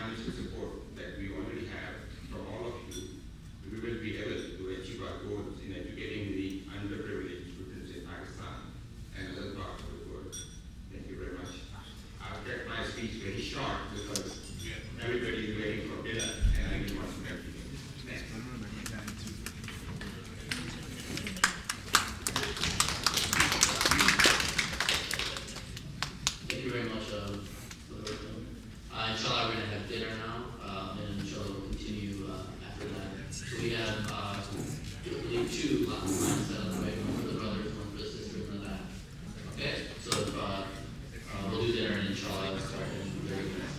financial support that we already have from all of you, we will be able to achieve our goals in educating the underprivileged students in Pakistan and other parts of the world. Thank you very much. I'll kept my speech very short because everybody is waiting for dinner and I didn't want to have to. Thanks. Thank you very much. Inshallah, we're going to have dinner now, and inshallah we'll continue after that. So we have, I believe, two lines set up, right? One for the brothers, one for the sisters in the back. Okay, so we'll do dinner and inshallah we'll start a very good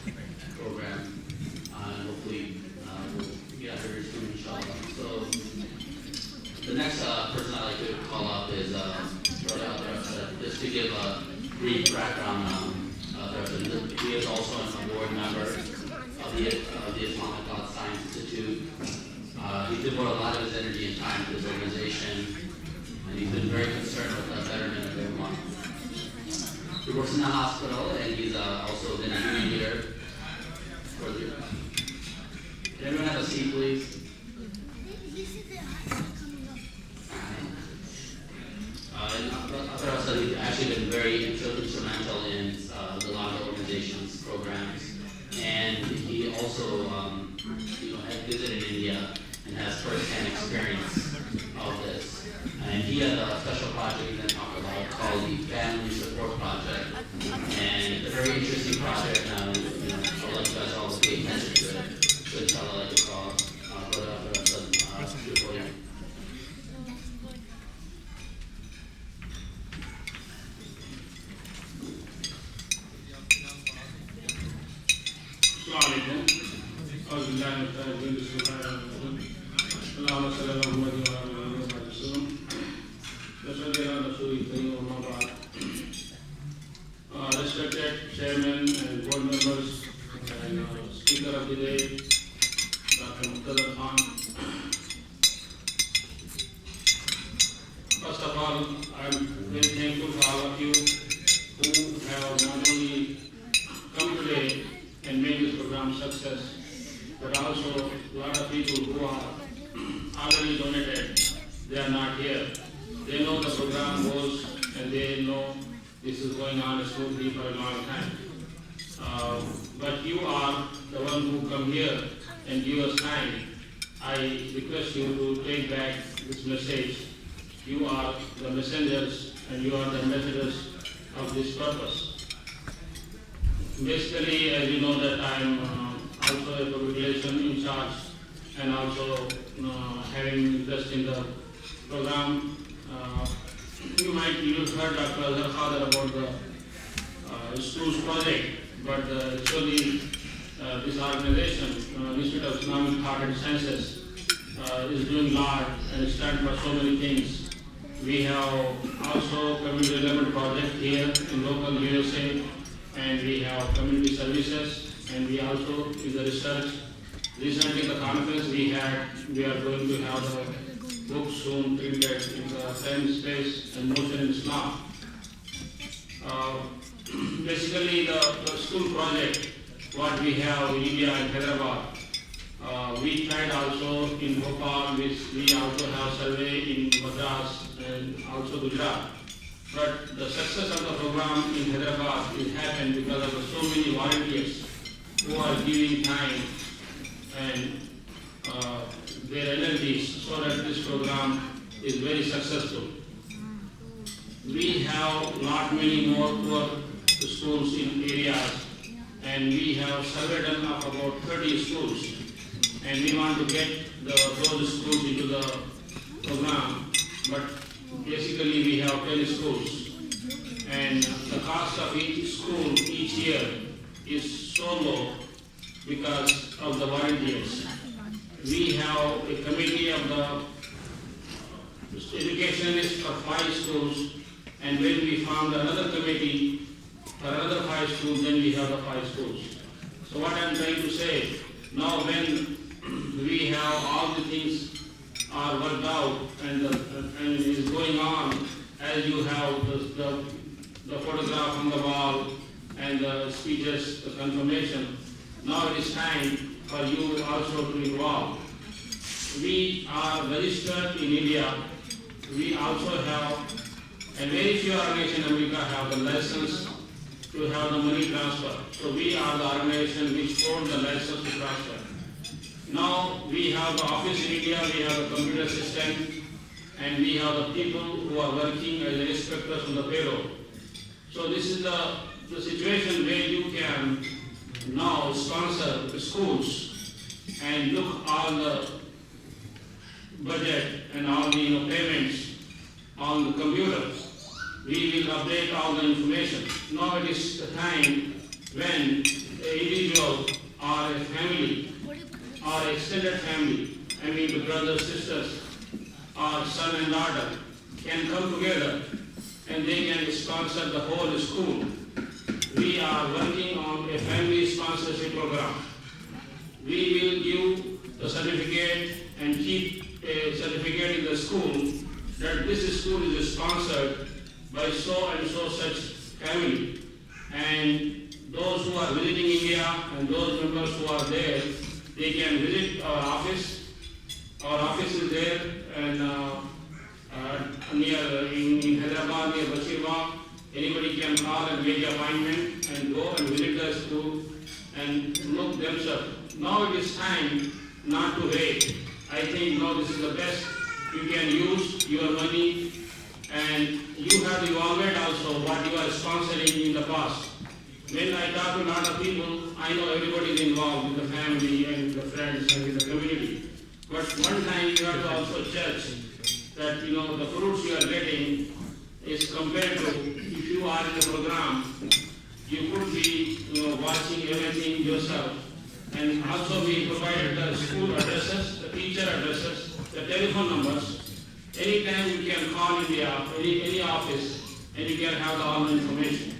program. And hopefully we'll get after this soon, inshallah. So the next person I'd like to call up is just to give a brief background. He is also a board member of the Islamic Thought Science Institute. He's devoted a lot of his energy and time to this organization, and he's been very concerned with the betterment of everyone. He works in the hospital, and he's also been a union leader for the. Can everyone have a seat, please? He's actually been very instrumental in the Lama organization's programs, and he also had visited India and has first-hand experience of this. And he has a special project he's going to talk about called the Family Support Project, and it's a very interesting project. I'll let you guys all pay attention to it. So inshallah, I'd like to call Respected Chairman and Board Members and Speaker of the Day, Dr. Muqtada Khan. First of all, I'm very thankful for all of you who have not only come today and made this program success, but also a lot of people who are already donated. They are not here. They know the program goes and they know this is going on smoothly for a long time. But you are the one who come here and give us time. I request you to take back this message. You are the messengers and you are the messengers of this purpose. Basically, as you know that I am also a public relation in charge and also having interest in the program. You've heard Dr. Azhar Khader about the schools project, but actually this organization, Institute of Islamic Thought and Sciences, is doing a lot and stands for so many things. We have also community development project here in local USA, and we have community services, and we also in the research. Recently, the conference we are going to have the book soon printed in the time, space, and motion in Islam. Basically, the school project, what we have in India and Hyderabad, we tried also in Bhopal, we also have survey in Madras and also Gujarat. But the success of the program in Hyderabad is happened because of so many volunteers who are giving time and their energies so that this program is very successful. We have not many more poor schools in areas, and we have surveyed of about 30 schools, and we want to get those schools into the program. But basically we have 10 schools, and the cost of each school each year is so low because of the volunteers. We have a committee of the educationists for 5 schools, and when we found another committee for another 5 schools, then we have the 5 schools. So what I am trying to say, now when we have all the things are worked out and it is going on, as you have the photograph on the wall and the speeches, the confirmation, Now it is time for you also to involve. We are registered in India. We also have, and very few organizations in America have the license to have the money transfer. So we are the organization which hold the license to transfer. Now we have the office in India, we have the computer system, and we have the people who are working as inspectors on the payroll. So this is the situation where you can now sponsor the schools and look all the budget and all the payments on the computer. We will update all the information. Now it is the time when an individual or a family or extended family, I mean the brothers, sisters, or son and daughter can come together and they can sponsor the whole school. We are working on a family sponsorship program. We will give the certificate and keep a certificate in the school that this school is sponsored by so and so such family. And those who are visiting India and those members who are there, they can visit our office. Our office is there and near in Hyderabad, near Bashirwal. Anybody can call and make an appointment and go and visit the school and look themselves. Now it is time not to wait. I think now this is the best. You can use your money and you have to evaluate also what you are sponsoring in the past. When I talk to a lot of people, I know everybody is involved with the family and the friends and with the community. But one time you have to also judge that the fruits you are getting is compared to if you are in the program, you could be watching everything yourself. And also we provided the school addresses, the teacher addresses, the telephone numbers. Anytime you can call in any office and you can have all the information.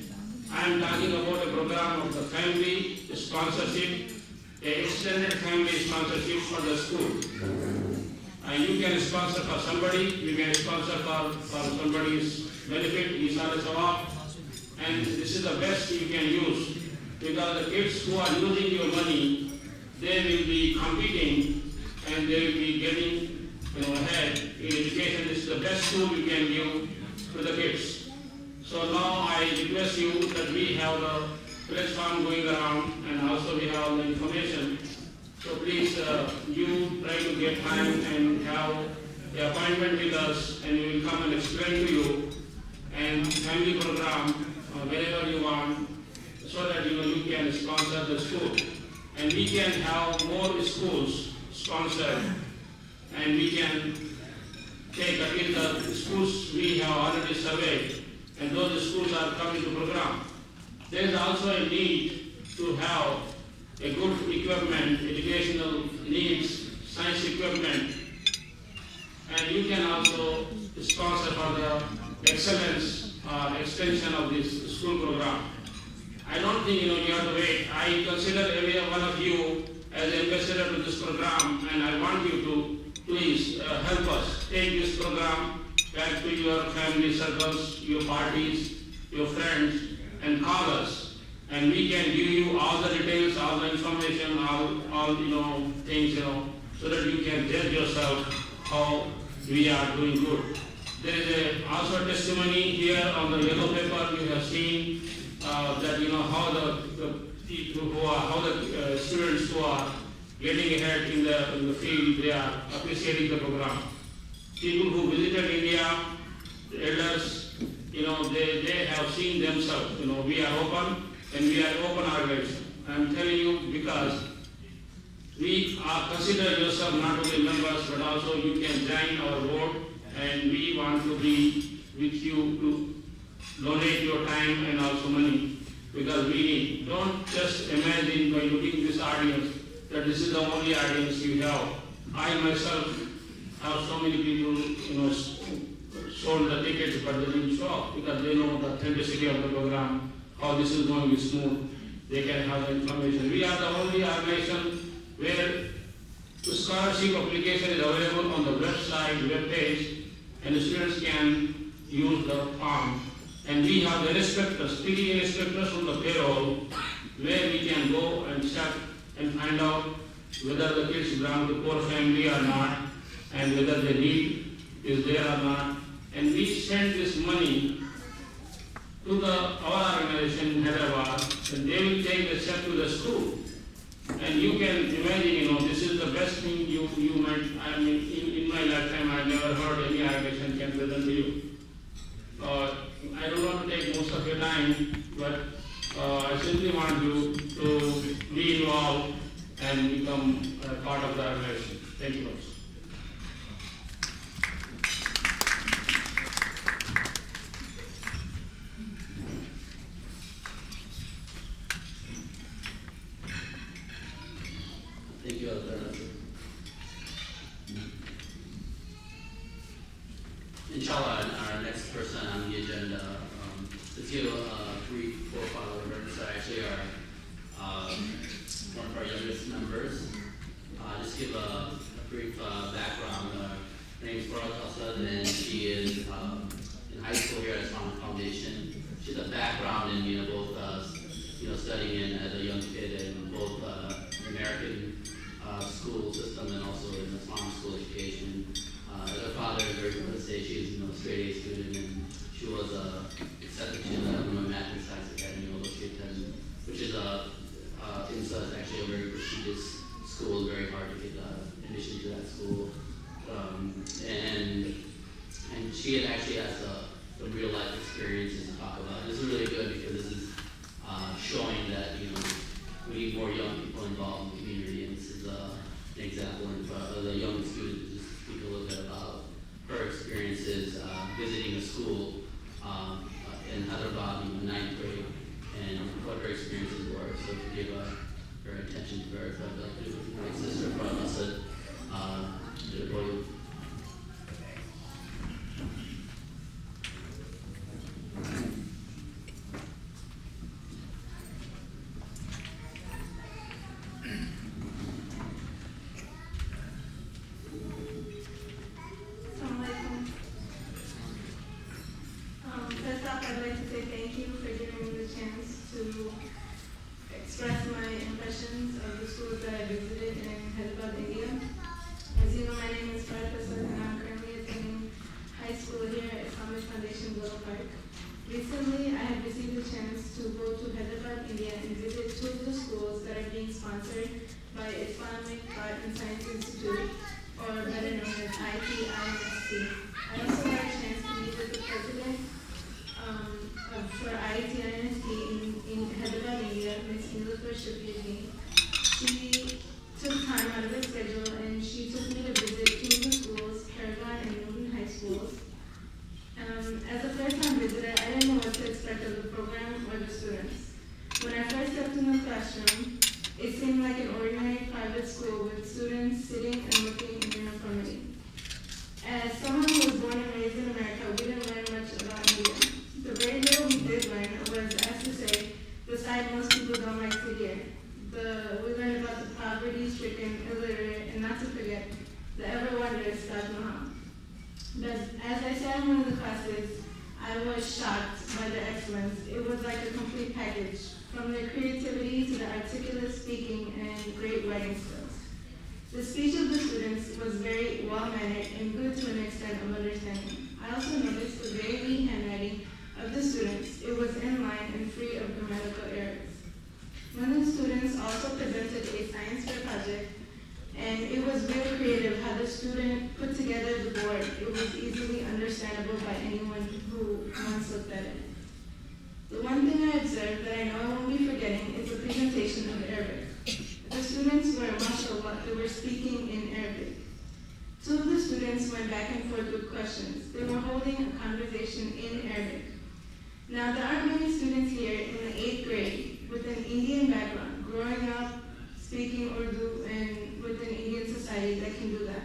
I am talking about a program of the family sponsorship, a extended family sponsorship for the school. And you can sponsor for somebody, you can sponsor for somebody's benefit, and this is the best you can use because the kids who are using your money, they will be competing and they will be getting ahead in education. This is the best tool you can give to the kids. So now I request you that we have the platform going around and also we have the information. So please, you try to get time and have the appointment with us and we will come and explain to you and family program whenever you want so that you can sponsor the school. And we can have more schools sponsored and we can take at least the schools we have already surveyed and those schools are coming to program. There is also a need to have a good equipment, educational needs, science equipment, and you can also sponsor for the excellence extension of this school program. I don't think you have to wait. I consider every one of you as an ambassador to this program, and I want you to please help us take this program back to your family circles, your parties, your friends, and call us. And we can give you all the details, all the information, all things, so that you can judge yourself how we are doing good. There is also a testimony here on the yellow paper. You have seen that how the people who are, how the students who are getting ahead in the field, they are appreciating the program. People who visited India, the elders, they have seen themselves. We are open. And we are open organization. I am telling you because we are consider yourself not only members but also you can join our board and we want to be with you to donate your time and also money because we need. Don't just imagine by looking this audience that this is the only audience you have. I myself have so many people sold the tickets but they didn't show up because they know the authenticity of the program. How this is going to be smooth, they can have the information. We are the only organization where the scholarship application is available on the website, web page, and the students can use the form. And we have the inspectors, PD inspectors on the payroll, where we can go and check and find out whether the kids belong to poor family or not, and whether the need is there or not. And we send this money to our organization in Hyderabad, and they will take the check to the school. And you can imagine, this is the best thing you might, I mean, in my lifetime, I've never heard any organization can present to you. I don't want to take most of your time, but I simply want you to be involved and become a part of the organization. Thank you much. Thank you, Alberto. Inshallah, our next person on the agenda, let's give a brief profile of her. So actually one of our youngest members. Just give a brief background. Her name is Farah Asad, and she is in high school here at Islamic Foundation. She has a background in both studying as a young kid in both American school system and also in Islamic school education. As her father is very proud to say she's a straight A student, and she was accepted to the Illinois Math and Science Academy, although she attended, which is ITINST is actually a very prestigious school, very hard to get admission to that school. And she actually has the real life experiences to talk about. This is really good because this is showing that we need more young people involved in the community, and this is an example of the young student to just speak a little bit about her experiences visiting a school in Hyderabad in the 9th grade and what her experiences were. So to give her attention to her, I'd like to invite my sister from Asad to the podium. First off, I'd like to say thank you for giving me the chance to express my impressions of the schools that I visited in Hyderabad, India. As you know, my name is Farah Asad, and I'm currently attending high school here at Islamic Foundation Borough Park. Recently, I have received a chance to go to Hyderabad, India, and visit two of the schools that are being sponsored by Islamic Art and Science Institute, or better known as ITINST. I also had a chance to meet with the president for ITINST in Hyderabad, India, Ms. Nilufar Shafiqi. She took time out of her schedule and she took me to visit two of the schools, Paragon and Newton High Schools. As a first-time visitor, I didn't know what to expect of the program or the students. When I first stepped in the classroom, it seemed like an ordinary private school with students sitting and looking in uniformity. As someone who was born and raised in America, we didn't learn much about India. The very little we did learn was, as to say, the side most people don't like to hear. We learned about the poverty-stricken, illiterate, and not to forget, the ever-wondrous Taj Mahal. But as I sat in one of the classes, I was shocked by their excellence. It was like a complete package, from their creativity to the articulate speaking and great writing skills. The speech of the students was very well-mannered and good to an extent of understanding. I also noticed the very neat handwriting of the students. It was in line and free of grammatical errors. One of the students also presented a science fair project, and it was very creative how the student put together the board. It was easily understandable by anyone who once looked at it. The one thing I observed that I know I won't be forgetting is the presentation of Arabic. The students were, mashallah, they were speaking in Arabic. Two of the students went back and forth with questions. They were holding a conversation in Arabic. Now, there aren't many students here in the 8th grade with an Indian background, growing up speaking Urdu and with an Indian society that can do that.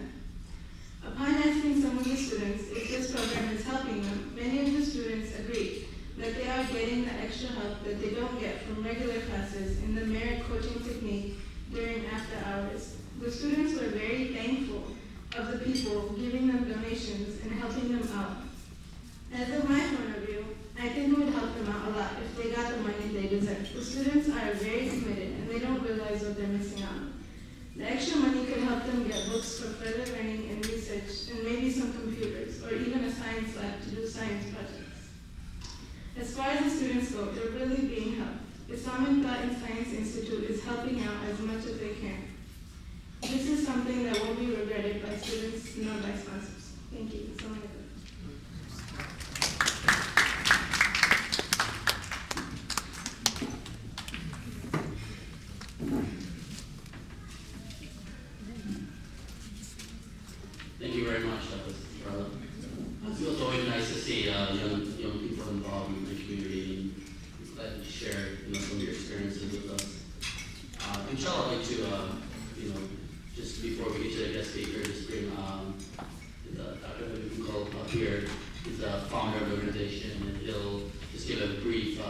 Upon asking some of the students if this program is helping them, many of the students agreed that they are getting the extra help that they don't get from regular classes in the merit coaching technique during after hours. The students were very thankful of the people giving them donations and helping them out. As of my point of view, I think it would help them out a lot if they got the money they deserve. The students are very committed and they don't realize realize what they're missing out on. The extra money could help them get books for further learning and research, and maybe some computers, or even a science lab to do science projects. As far as the students go, they're really being helped. ITINST Science Institute is helping out as much as they can. This is something that won't be regretted by students nor by sponsors. Thank you. That's all I have. Thank you very much, Dr. It's always nice to see young people involved in the community and let you share some of your experiences with us. Inshallah, I'd like to just before we get to the guest speaker, just bring Dr. Habib up here. He's the founder of the organization, and he'll just give a brief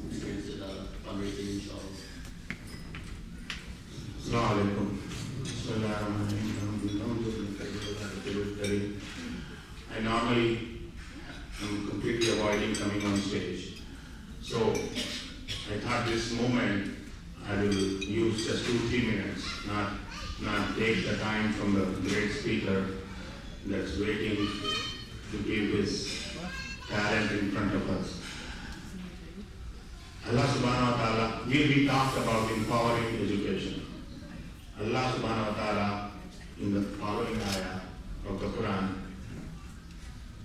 experience of the fundraising, inshallah. Assalamu alaikum. I normally am completely avoiding coming on stage. So I thought this moment I will use just 2-3 minutes, not take the time from the great speaker that's waiting to give his talent in front of us. Allah subhanahu wa ta'ala, we talked about empowering education. Allah subhanahu wa ta'ala in the following ayah of the Quran,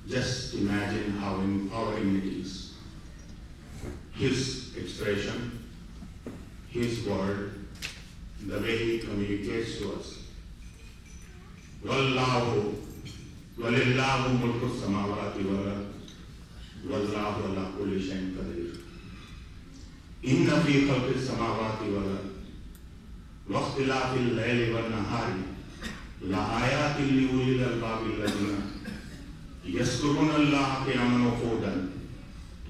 just imagine how empowering it is. His expression, his word, the way he communicates to us. Wallahu, walillahu mulku samawati wal ard, wallahu ala kulli shay'in qadir. Inna fi khalqi samawati wal ard واختلاف الليل والنهار لآيات لأولي الألباب الذين يذكرون الله قياما وقعودا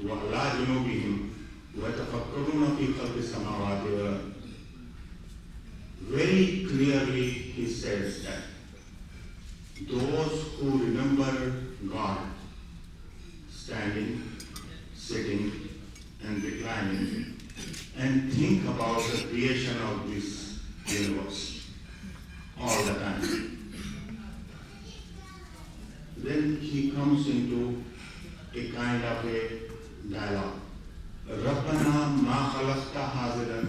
وعلى جنوبهم ويتفكرون في خلق السماوات والأرض. Very clearly he says that those who remember God standing, sitting and reclining and think about the creation of this universe all the time. Then he comes into a kind of a dialogue. Rabbana ma khalaqta haziran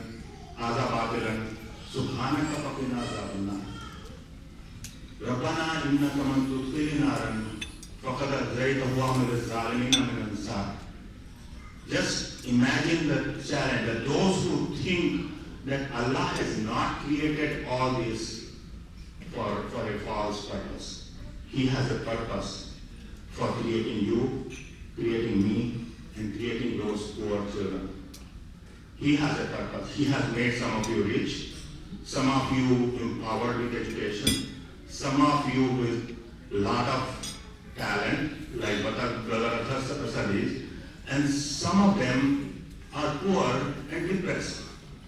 azabatilan subhanaka faqina azabannar. Rabbana innaka man tudkhilin naran faqad aghwaytahu wa min az-zalimina min ansar. Just imagine the challenge that those who think that Allah has not created all this for a false purpose. He has a purpose for creating you, creating me, and creating those poor children. He has a purpose. He has made some of you rich, some of you empowered with education, some of you with a lot of talent, like what our brother studies, and some of them are poor and depressed.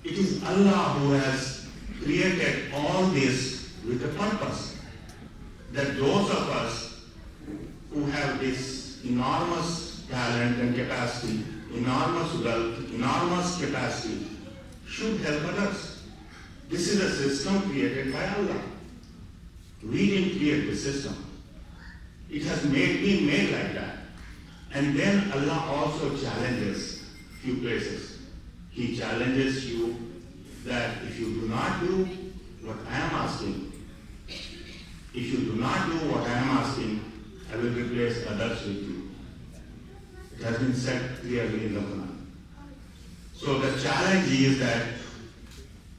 It is Allah who has created all this with a purpose. That those of us who have this enormous talent and capacity, enormous wealth, enormous capacity, should help others. This is a system created by Allah. We didn't create the system. It has been made like that. And then Allah also challenges few places. He challenges you that if you do not do what I am asking, if you do not do what I am asking, I will replace others with you. It has been said clearly in the Quran. So the challenge is that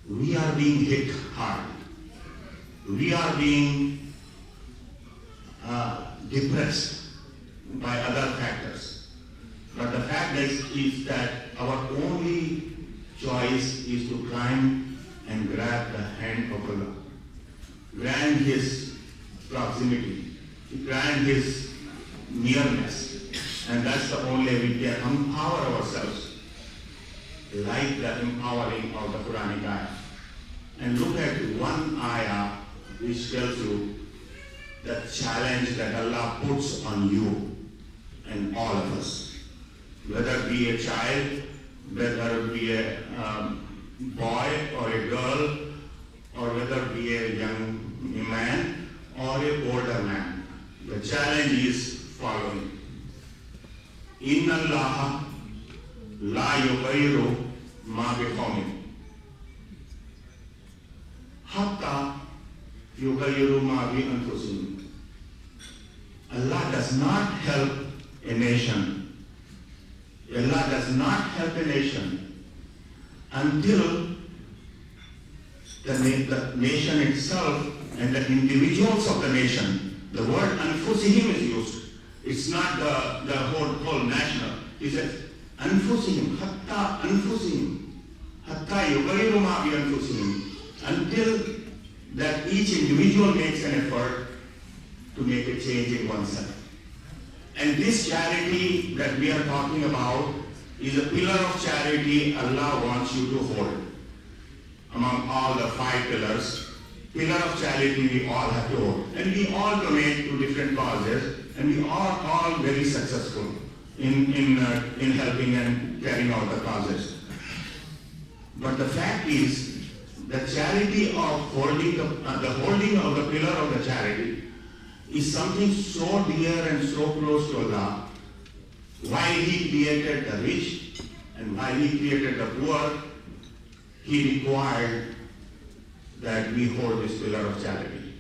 we are being hit hard. We are being depressed by other factors. But the fact is that our only choice is to climb and grab the hand of Allah, grant His proximity, grant His nearness, and that's the only way we can empower ourselves, like the empowering of the Quranic ayah. And look at one ayah which tells you the challenge that Allah puts on you and all of us. Whether it be a child, whether it be a boy or a girl, or whether be a young man or a older man. The challenge is following. Inna Allah la yughayyiru ma biqawmin hatta yughayyiru ma bi anfusihim. Allah does not help a nation. Allah does not help a nation until the nation itself and the individuals of the nation. The word anfusihim is used. It's not the whole national. He says anfusihim, hatta anfusihim, hatta yughayyiru ma bi anfusihim, until that each individual makes an effort to make a change in oneself. And this charity that we are talking about is a pillar of charity Allah wants you to hold. Among all the 5 pillars, pillar of charity we all have to hold. And we all donate to different causes, and we are all very successful in helping and carrying out the causes. But the fact is, the charity of holding the holding of the pillar of the charity is something so dear and so close to Allah. While He created the rich and while He created the poor, He required that we hold this pillar of charity.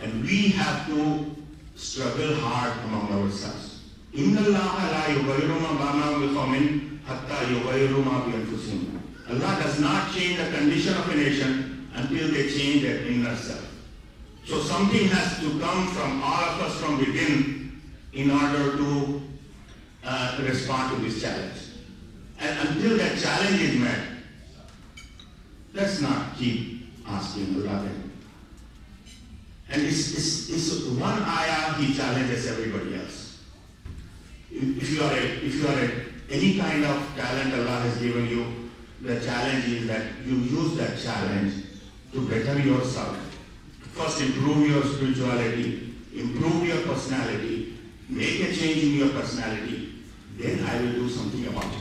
And we have to struggle hard among ourselves. Inna Allaha la yughayyiru ma biqawmin hatta yughayyiru ma bi anfusihim. Allah does not change the condition of a nation until they change their inner self. So something has to come from all of us from within in order to respond to this challenge. And until that challenge is met, let's not keep asking Allah. And it's one ayah He challenges everybody else. If you are any kind of talent Allah has given you, the challenge is that you use that challenge to better yourself. First, improve your spirituality, improve your personality, make a change in your personality, then I will do something about it.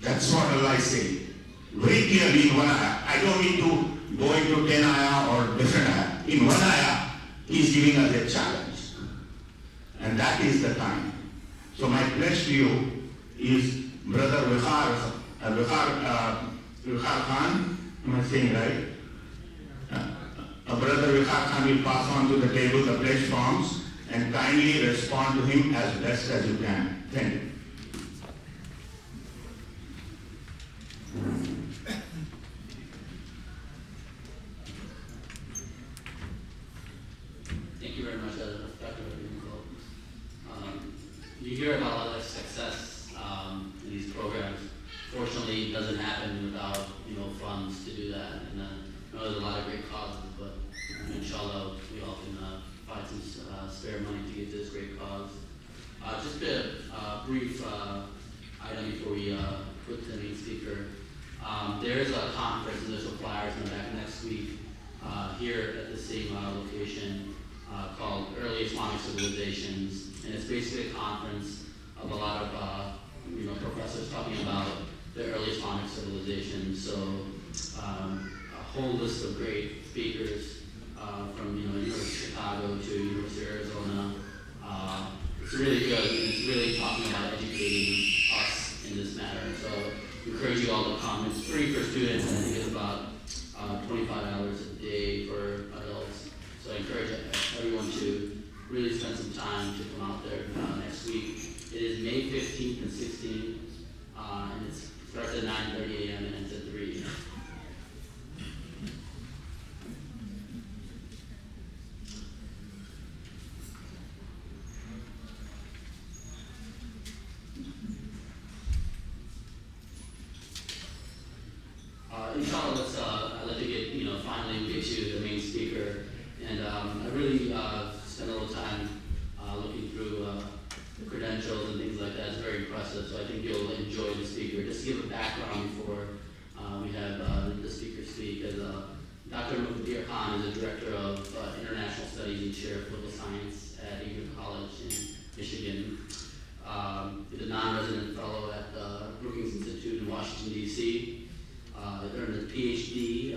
That's what Allah is saying. Very clearly in one ayah. I don't need to go into 10 ayah or different ayah. In one ayah, He is giving us a challenge. And that is the time. So my pledge to you is Brother Vikhar Khan, am I saying right? Brother Vikhar Khan will pass on to the table the pledge forms and kindly respond to him as best as you can. Thank you. Thank you very much, Dr. Rodrigo. You hear about a lot of success in these programs. Fortunately, it doesn't happen without funds to do that. And I know there's a lot of great causes, but inshallah, we all can find some spare money to give to this great cause. Just a brief item before we put to the main speaker. There is a conference, and there's flyers in the back next week here at the same location called Early Islamic Civilizations, and it's basically a conference of a lot of professors talking about the early Islamic civilizations. So a whole list of great speakers from University of Chicago to University of Arizona. It's really good, and it's really talking about educating us in this matter. So I encourage you all to come. It's free for students, and I think it's about $25 a day for adults. So I encourage everyone to really spend some time to come out there next week. It is May 15th and 16th, and it starts at 9:30 a.m. and ends at 3. Inshallah, I'd like to finally get to the main speaker, and I really spent a little time looking through the credentials and things like that. It's very impressive, so I think you'll enjoy the speaker. Just to give a background before we have the speaker speak, as Dr. Muqaddir Khan is a director of international studies and chair of political science at Eaton College in Michigan. He's a non-resident fellow at the Brookings Institute in Washington, D.C. earned a PhD